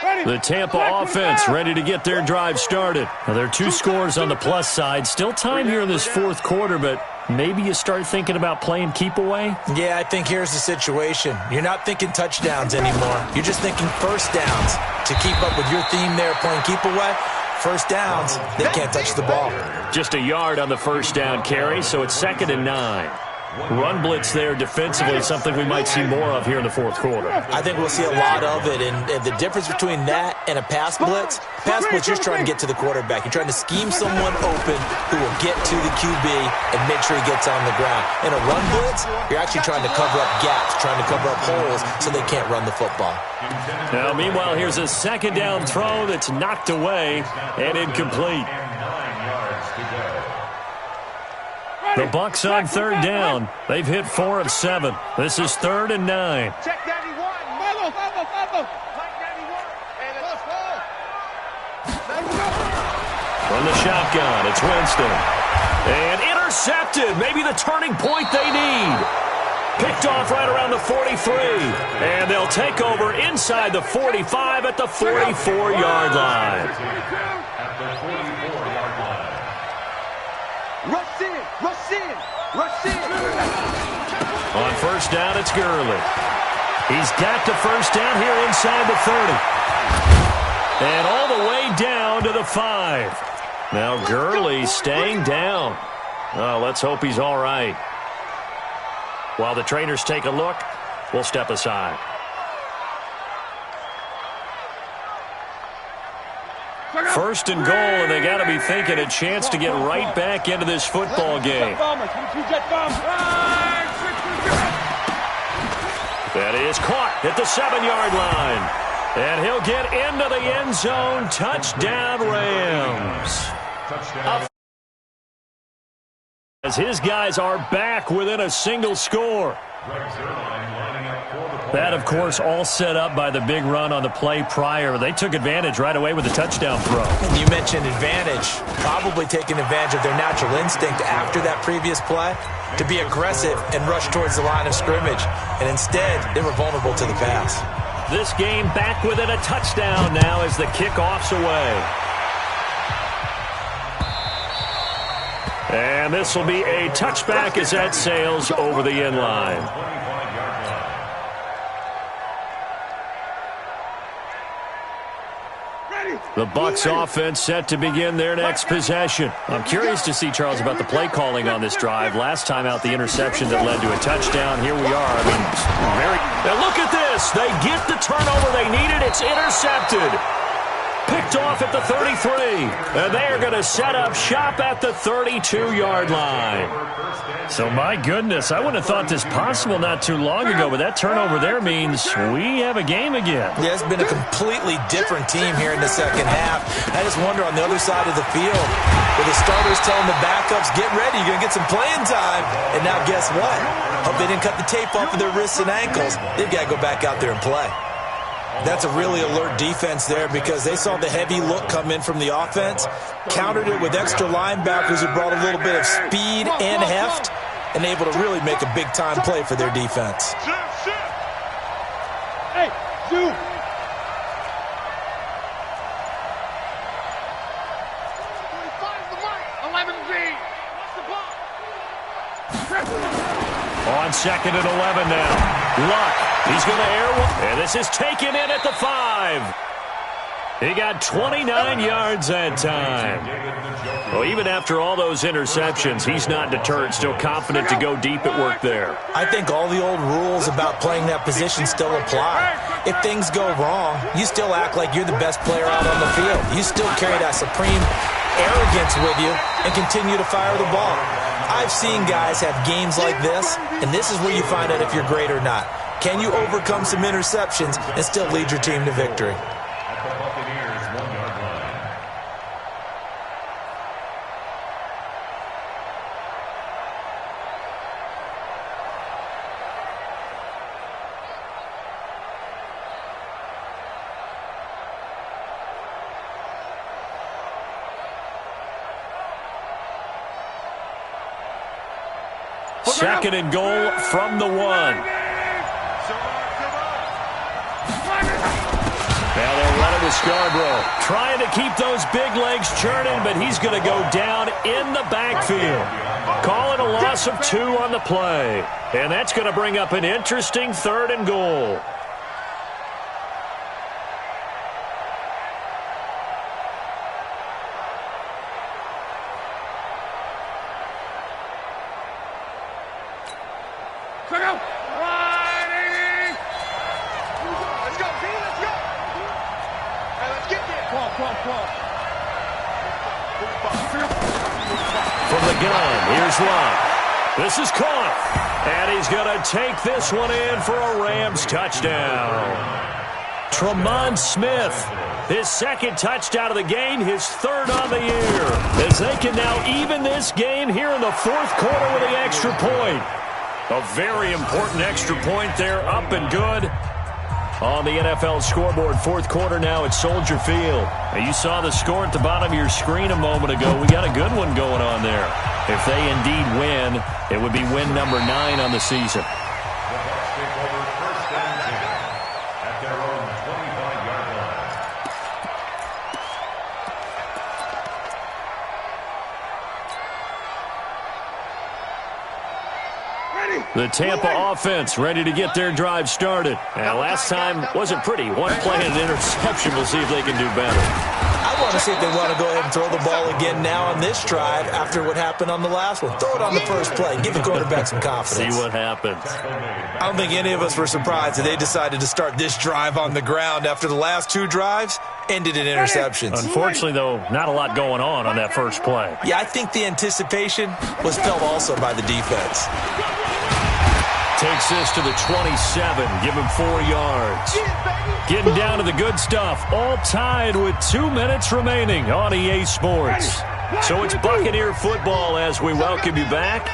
[SPEAKER 3] line.
[SPEAKER 2] The Tampa offense ready to get their drive started. Now, there are 2 scores on the plus side. Still time here in this 4th quarter, but maybe you start thinking about playing keep away?
[SPEAKER 5] Yeah, I think here's the situation. You're not thinking touchdowns anymore. You're just thinking first downs. To keep up with your theme there, playing keep away, first downs, they can't touch the ball.
[SPEAKER 2] Just a yard on the first down carry, so it's 2nd and 9. Run blitz there defensively, something we might see more of here in the 4th quarter.
[SPEAKER 5] I think we'll see a lot of it, and the difference between that and a pass blitz, you're just trying to get to the quarterback. You're trying to scheme someone open who will get to the QB and make sure he gets on the ground. In a run blitz, you're actually trying to cover up gaps, trying to cover up holes so they can't run the football.
[SPEAKER 2] Now, meanwhile, here's a 2nd down throw that's knocked away and incomplete. The Bucs on 3rd down. They've hit 4 of 7. This is 3rd and 9.
[SPEAKER 4] Check 91. Like 91. And let's go.
[SPEAKER 2] From the shotgun, it's Winston. And intercepted. Maybe the turning point they need. Picked off right around the 43. And they'll take over inside the 45 at the 44-yard line.
[SPEAKER 3] At the 44-yard line.
[SPEAKER 4] Rush in.
[SPEAKER 2] On 1st down, it's Gurley. He's got the 1st down here inside the 30. And all the way down to the 5. Now Gurley staying down. Oh, let's hope he's all right. While the trainers take a look, we'll step aside. First and goal, and they got to be thinking a chance to get right back into this football game. That is caught at the 7-yard line. And he'll get into the end zone. Touchdown, Rams.
[SPEAKER 3] Touchdown.
[SPEAKER 2] As his guys are back within a single score. That, of course, all set up by the big run on the play prior. They took advantage right away with the touchdown throw.
[SPEAKER 5] You mentioned advantage. Probably taking advantage of their natural instinct after that previous play to be aggressive and rush towards the line of scrimmage. And instead, they were vulnerable to the pass.
[SPEAKER 2] This game back within a touchdown now as the kickoff's away. And this will be a touchback as that sails over the end line. The Bucs offense set to begin their next possession. I'm curious to see, Charles, about the play calling on this drive. Last time out, the interception that led to a touchdown. Here we are. Now look at this. They get the turnover they needed. It's intercepted. Picked off at the 33. And they are going to set up shop at the 32-yard line. So, my goodness, I wouldn't have thought this possible not too long ago, but that turnover there means we have a game again.
[SPEAKER 5] Yeah, it's been a completely different team here in the second half. I just wonder on the other side of the field, with the starters telling the backups, get ready, you're going to get some playing time. And now guess what? Hope they didn't cut the tape off of their wrists and ankles. They've got to go back out there and play. That's a really alert defense there because they saw the heavy look come in from the offense, countered it with extra linebackers who brought a little bit of speed and heft, and able to really make a big-time play for their defense.
[SPEAKER 4] Hey, Zoo.
[SPEAKER 2] On 2nd and 11 now. Luck. He's going to air one. And this is taken in at the 5. He got 29 yards that time. Well, even after all those interceptions, he's not deterred, still confident to go deep at work there.
[SPEAKER 5] I think all the old rules about playing that position still apply. If things go wrong, you still act like you're the best player out on the field. You still carry that supreme arrogance with you and continue to fire the ball. I've seen guys have games like this, and this is where you find out if you're great or not. Can you overcome some interceptions and still lead your team to victory?
[SPEAKER 2] Second and goal from the 1. Now they'll run it with Scarborough. Trying to keep those big legs churning, but he's going to go down in the backfield. Calling a loss of 2 on the play. And that's going to bring up an interesting 3rd and goal. From the gun, here's Luck. This is caught. And he's going to take this one in for a Rams touchdown. Tremont Smith, his 2nd touchdown of the game, his 3rd on the year. As they can now even this game here in the 4th quarter with the extra point. A very important extra point there, up and good. On the NFL scoreboard, 4th quarter now at Soldier Field. Now you saw the score at the bottom of your screen a moment ago. We got a good one going on there. If they indeed win, it would be win number 9 on the season.
[SPEAKER 3] The Bucs take over 1st and 10 at their own 25-yard line.
[SPEAKER 2] The Tampa offense ready to get their drive started. Now, last time wasn't pretty. One play and an interception. We'll see if they can do better.
[SPEAKER 5] I want to see if they want to go ahead and throw the ball again now on this drive after what happened on the last one. Throw it on the first play. Give the quarterback some confidence.
[SPEAKER 2] See what happens.
[SPEAKER 6] I don't think any of us were surprised that they decided to start this drive on the ground after the last 2 drives ended in interceptions.
[SPEAKER 2] Unfortunately, though, not a lot going on that first play.
[SPEAKER 5] Yeah, I think the anticipation was felt also by the defense.
[SPEAKER 2] Takes this to the 27. Give him 4 yards. Getting down to the good stuff. All tied with 2 minutes remaining on EA Sports. So it's Buccaneer football as we welcome you back.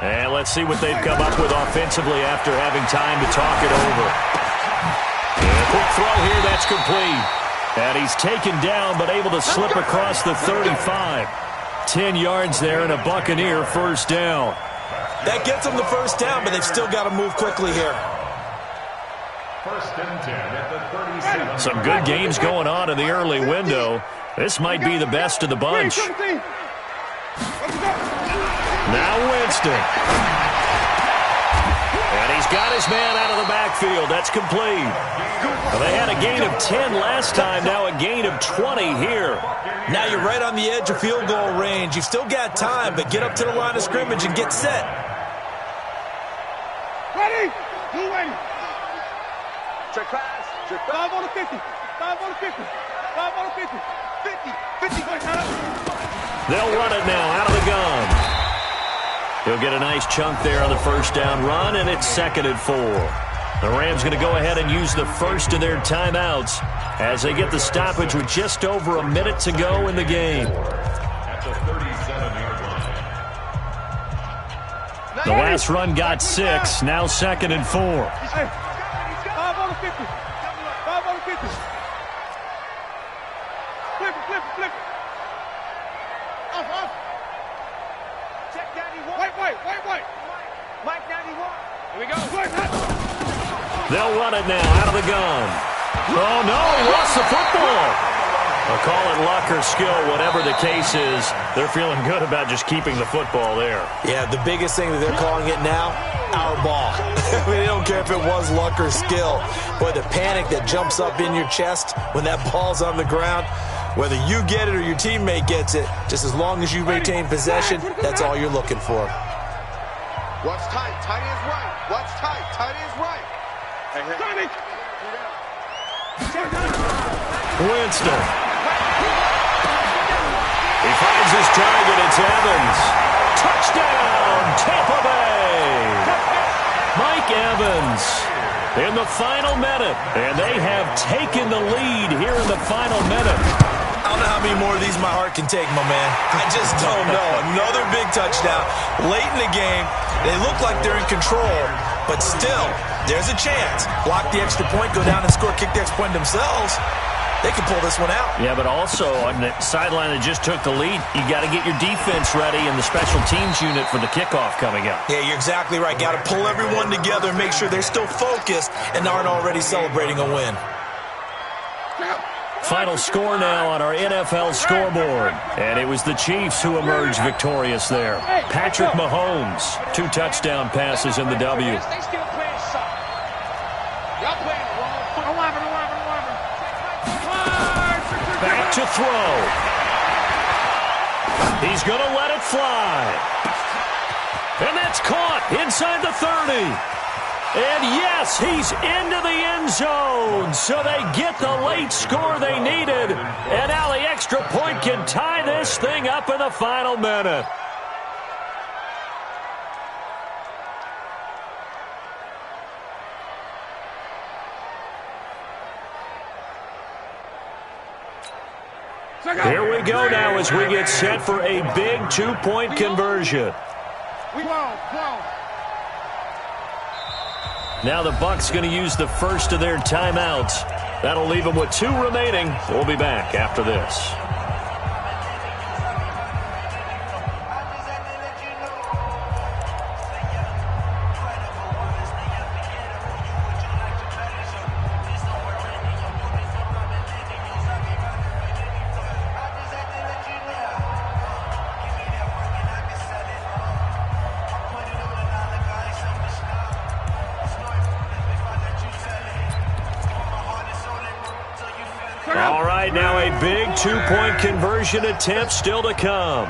[SPEAKER 2] And let's see what they've come up with offensively after having time to talk it over. And a quick throw here, that's complete. And he's taken down but able to slip across the 35. 10 yards there and a Buccaneer first down.
[SPEAKER 5] That gets them the first down, but they've still got to move quickly here.
[SPEAKER 3] 1st and 10 at the 37.
[SPEAKER 2] Some good games going on in the early window. This might be the best of the bunch. Now Winston. And he's got his man out of the backfield. That's complete. Well, they had a gain of 10 last time, now a gain of 20 here.
[SPEAKER 5] Now you're right on the edge of field goal range. You've still got time, but get up to the line of scrimmage and get set.
[SPEAKER 4] Ready? You ready? Check pass. Check 5 on the 50. 5 on the 50. 5 on the 50. 50. 50.
[SPEAKER 2] They'll run it now out of the gun. He'll get a nice chunk there on the first down run, and it's 2nd and 4. The Rams going to go ahead and use the first of their timeouts as they get the stoppage with just over a minute to go in the game.
[SPEAKER 3] At the 37-yard line.
[SPEAKER 2] The last run got 6, now 2nd and 4.
[SPEAKER 4] Hey, 5 on the 50. 5 on the 50. Flip it, flip it, flip it. Off. Check 91. White. Mike 91. Here we go.
[SPEAKER 2] They'll run it now out of the gun. Oh, no, he lost the football. Well, call it luck or skill, whatever the case is, they're feeling good about just keeping the football there.
[SPEAKER 6] Yeah, the biggest thing that they're calling it now, our ball. I mean, they don't care if it was luck or skill. Boy, the panic that jumps up in your chest when that ball's on the ground, whether you get it or your teammate gets it, just as long as you retain possession, that's all you're looking for.
[SPEAKER 4] Watch tight. Tight is right. Watch tight. Tight is right. Hey.
[SPEAKER 2] Winston. He finds his target. It's Evans. Touchdown, Tampa Bay. Mike Evans in the final minute. And they have taken the lead here in the final minute.
[SPEAKER 6] I don't know how many more of these my heart can take, my man. I just don't know. Another big touchdown. Late in the game, they look like they're in control, but still, there's a chance. Block the extra point, go down and score, kick the extra point themselves. They can pull this one out.
[SPEAKER 2] Yeah, but also on the sideline that just took the lead, you got to get your defense ready and the special teams unit for the kickoff coming up.
[SPEAKER 6] Yeah, you're exactly right. Got to pull everyone together and make sure they're still focused and aren't already celebrating a win.
[SPEAKER 2] Final score now on our NFL scoreboard. And it was the Chiefs who emerged victorious there. Patrick Mahomes, 2 touchdown passes in the W. Back to throw. He's going to let it fly. And that's caught inside the 30. And yes, he's into the end zone. So they get the late score they needed. And now the extra point can tie this thing up in the final minute. Here we go now as we get set for a big 2-point conversion. Now the Bucs going to use the first of their timeouts. That'll leave them with 2 remaining. We'll be back after this. All right, now a big 2-point conversion attempt still to come.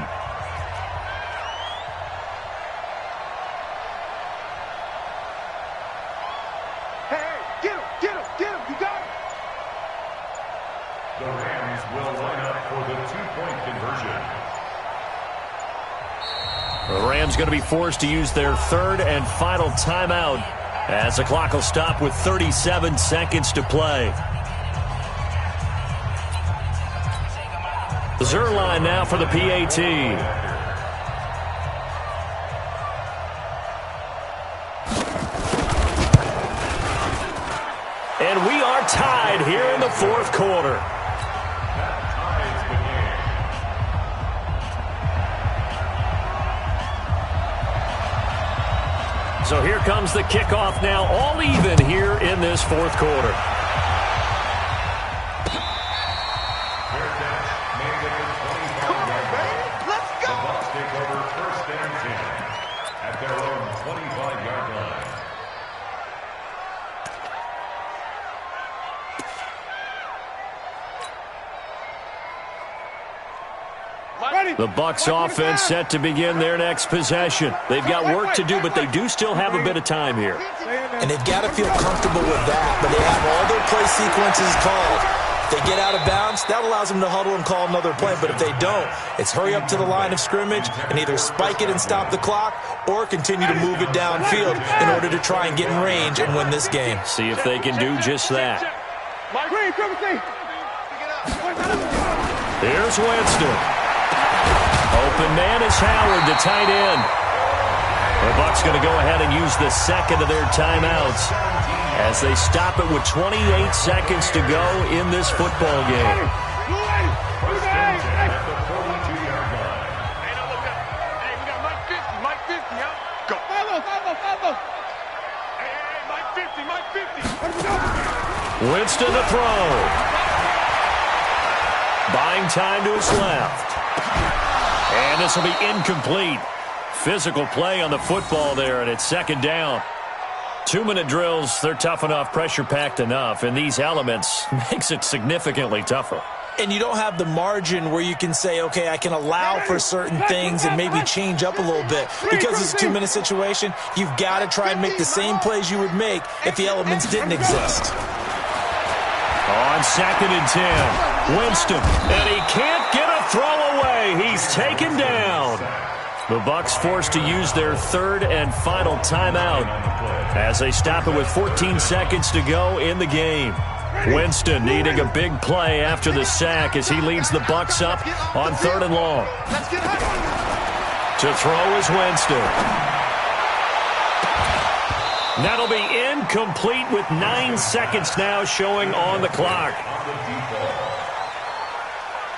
[SPEAKER 4] Hey, get him, you got it.
[SPEAKER 3] The Rams will line up for the 2-point conversion.
[SPEAKER 2] The Rams going to be forced to use their 3rd and final timeout as the clock will stop with 37 seconds to play. Zerline now for the PAT. And we are tied here in the 4th quarter.
[SPEAKER 3] That ties the game.
[SPEAKER 2] So here comes the kickoff now, all even here in this 4th quarter. The Bucs offense set to begin their next possession. They've got work to do, but they do still have a bit of time here.
[SPEAKER 6] And they've got to feel comfortable with that, but they have all their play sequences called. If they get out of bounds, that allows them to huddle and call another play, but if they don't, it's hurry up to the line of scrimmage and either spike it and stop the clock or continue to move it downfield in order to try and get in range and win this game.
[SPEAKER 2] See if they can do just that. Here's Winston. Open man is Howard, the tight end. The Bucs going to go ahead and use the 2nd of their timeouts as they stop it with 28 seconds to go in this football game.
[SPEAKER 3] First and 10 at the 42-yard line.
[SPEAKER 4] Hey, no, look up. Hey, we got Mike 50, y'all. Go. Follow. Hey, Mike 50.
[SPEAKER 2] Winston to throw. Buying time to his left. And this will be incomplete. Physical play on the football there, and it's second down. 2-minute drills, they're tough enough, pressure-packed enough, and these elements makes it significantly tougher.
[SPEAKER 5] And you don't have the margin where you can say, okay, I can allow for certain things and maybe change up a little bit. Because it's a 2-minute situation, you've got to try and make the same plays you would make if the elements didn't exist.
[SPEAKER 2] On 2nd and 10, Winston, and he can't get a throw away. He's taken down. The Bucs forced to use their third and final timeout as they stop it with 14 seconds to go in the game. Winston needing a big play after the sack as he leads the Bucs up on 3rd and long. To throw is Winston. That'll be incomplete with 9 seconds now showing on the clock.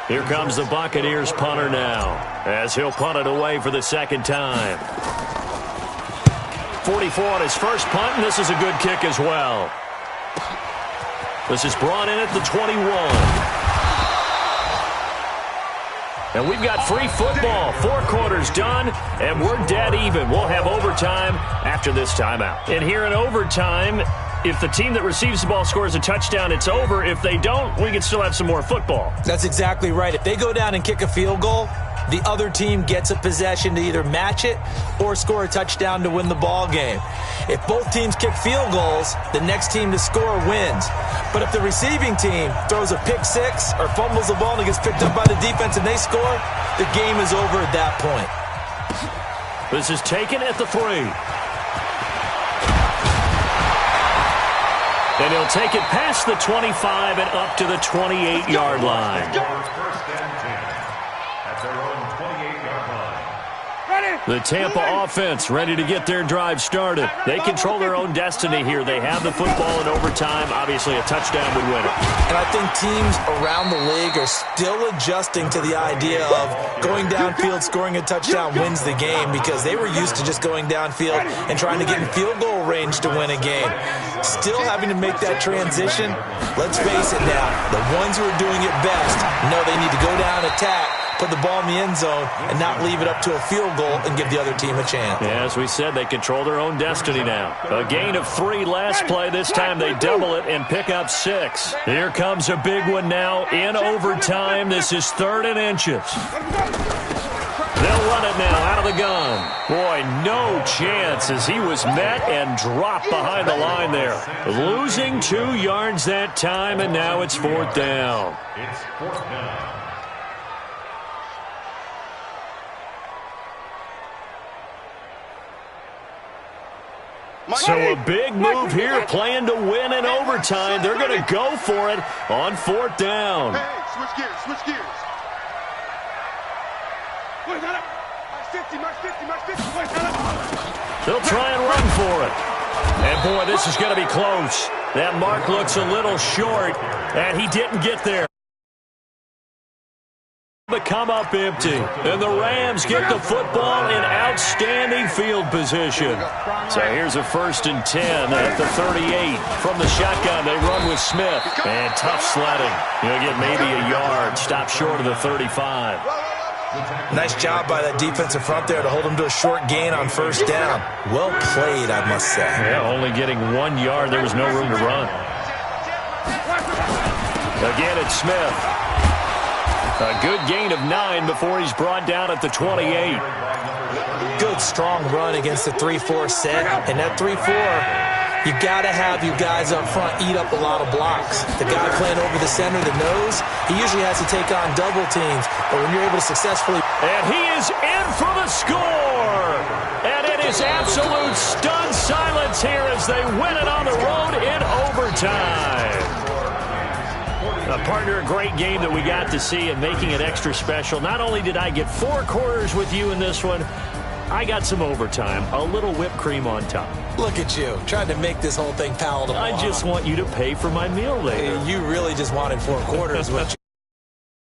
[SPEAKER 2] Here comes the Buccaneers punter now as he'll punt it away for the second time. 44 on his first punt, and this is a good kick as well. This is brought in at the 21. And we've got free football. 4 quarters done, and we're dead even. We'll have overtime after this timeout. And here in overtime, if the team that receives the ball scores a touchdown, it's over. If they don't, we can still have some more football.
[SPEAKER 5] That's exactly right. If they go down and kick a field goal, the other team gets a possession to either match it or score a touchdown to win the ball game. If both teams kick field goals, the next team to score wins. But if the receiving team throws a pick six or fumbles the ball and it gets picked up by the defense and they score, the game is over at that point.
[SPEAKER 2] This is taken at the 3. And he'll take it past the 25 and up to the 28-yard line.
[SPEAKER 3] First and 10 at their own 28-yard line.
[SPEAKER 2] The Tampa offense ready to get their drive started. They control their own destiny here. They have the football in overtime. Obviously, a touchdown would win it.
[SPEAKER 5] And I think teams around the league are still adjusting to the idea of going downfield, scoring a touchdown wins the game, because they were used to just going downfield and trying to get in field goal range to win a game. Still having to make that transition. Let's face it now, the ones who are doing it best know they need to go down, attack, put the ball in the end zone, and not leave it up to a field goal and give the other team a chance.
[SPEAKER 2] Yeah, as we said, they control their own destiny now. A gain of 3 last play. This time they double it and pick up 6. Here comes a big one now in overtime. This is 3rd and inches. They'll run it now out of the gun. Boy, no chance as he was met and dropped behind the line there. Losing 2 yards that time, and now it's 4th down.
[SPEAKER 3] It's 4th down.
[SPEAKER 2] So a big move here, playing to win in overtime. They're going to go for it on 4th down.
[SPEAKER 4] Hey, switch gears, switch gears.
[SPEAKER 2] They'll try and run for it. And, boy, this is going to be close. That mark looks a little short, and he didn't get there. To come up empty, and the Rams get the football in outstanding field position. So here's a 1st and 10 at the 38. From the shotgun, they run with Smith, and tough sledding. You'll get maybe a yard, stop short of the 35.
[SPEAKER 5] Nice job by that defensive front there to hold him to a short gain on 1st down. Well played, I must say.
[SPEAKER 2] Yeah, only getting 1 yard. There was no room to run. Again, it's Smith. A good gain of 9 before he's brought down at the 28.
[SPEAKER 5] Good, strong run against the 3-4 set. And that 3-4, you got to have you guys up front eat up a lot of blocks. The guy playing over the center, the nose, he usually has to take on double teams. But when you're able to successfully...
[SPEAKER 2] And he is in for the score! And it is absolute stunned silence here as they win it on the road in overtime. Partner, a great game that we got to see and making it extra special. Not only did I get 4 quarters with you in this one, I got some overtime, a little whipped cream on top.
[SPEAKER 5] Look at you, trying to make this whole thing palatable.
[SPEAKER 2] I just want you to pay for my meal later.
[SPEAKER 5] You really just wanted 4 quarters, which...